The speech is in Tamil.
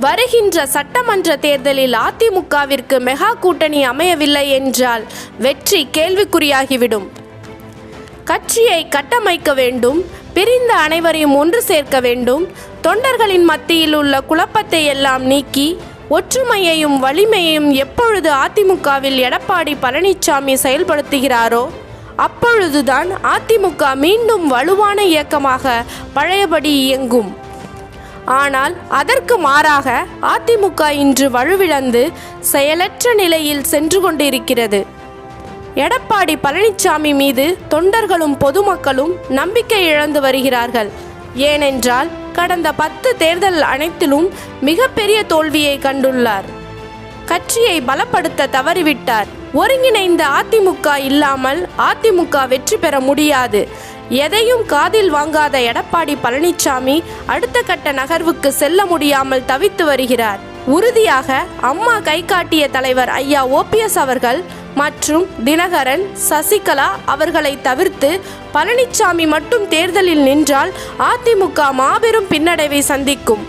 வருகின்ற சட்டமன்ற தேர்தலில் அதிமுகவிற்கு மெகா கூட்டணி அமையவில்லை என்றால் வெற்றி கேள்விக்குறியாகிவிடும். கட்சியை கட்டமைக்க வேண்டும், பிரிந்த அனைவரையும் ஒன்று சேர்க்க வேண்டும், தொண்டர்களின் மத்தியில் உள்ள குழப்பத்தை எல்லாம் நீக்கி ஒற்றுமையையும் வலிமையையும் எப்பொழுது அதிமுகவில் எடப்பாடி பழனிசாமி செயல்படுத்துகிறாரோ அப்பொழுதுதான் அதிமுக மீண்டும் வலுவான இயக்கமாக பழையபடி இயங்கும். ஆனால் அதற்கு மாறாக அதிமுக இன்று வலுவிழந்து செயலற்ற நிலையில் சென்று கொண்டிருக்கிறது. எடப்பாடி பழனிசாமி மீது தொண்டர்களும் பொதுமக்களும் நம்பிக்கை இழந்து வருகிறார்கள். ஏனென்றால் கடந்த 10 தேர்தல் அனைத்திலும் மிகப்பெரிய தோல்வியை கண்டுள்ளார். கட்சியை பலப்படுத்த தவறிவிட்டார். ஒருங்கிணைந்த அதிமுக இல்லாமல் அதிமுக வெற்றி பெற முடியாது. எதையும் காதில் வாங்காத எடப்பாடி பழனிசாமி அடுத்த கட்ட நகர்வுக்கு செல்ல முடியாமல் தவித்து வருகிறார். உறுதியாக அம்மா கை காட்டிய தலைவர் ஐயா OPS அவர்கள் மற்றும் தினகரன், சசிகலா அவர்களை தவிர்த்து பழனிசாமி மட்டும் தேர்தலில் நின்றால் அதிமுக மாபெரும் பின்னடைவை சந்திக்கும்.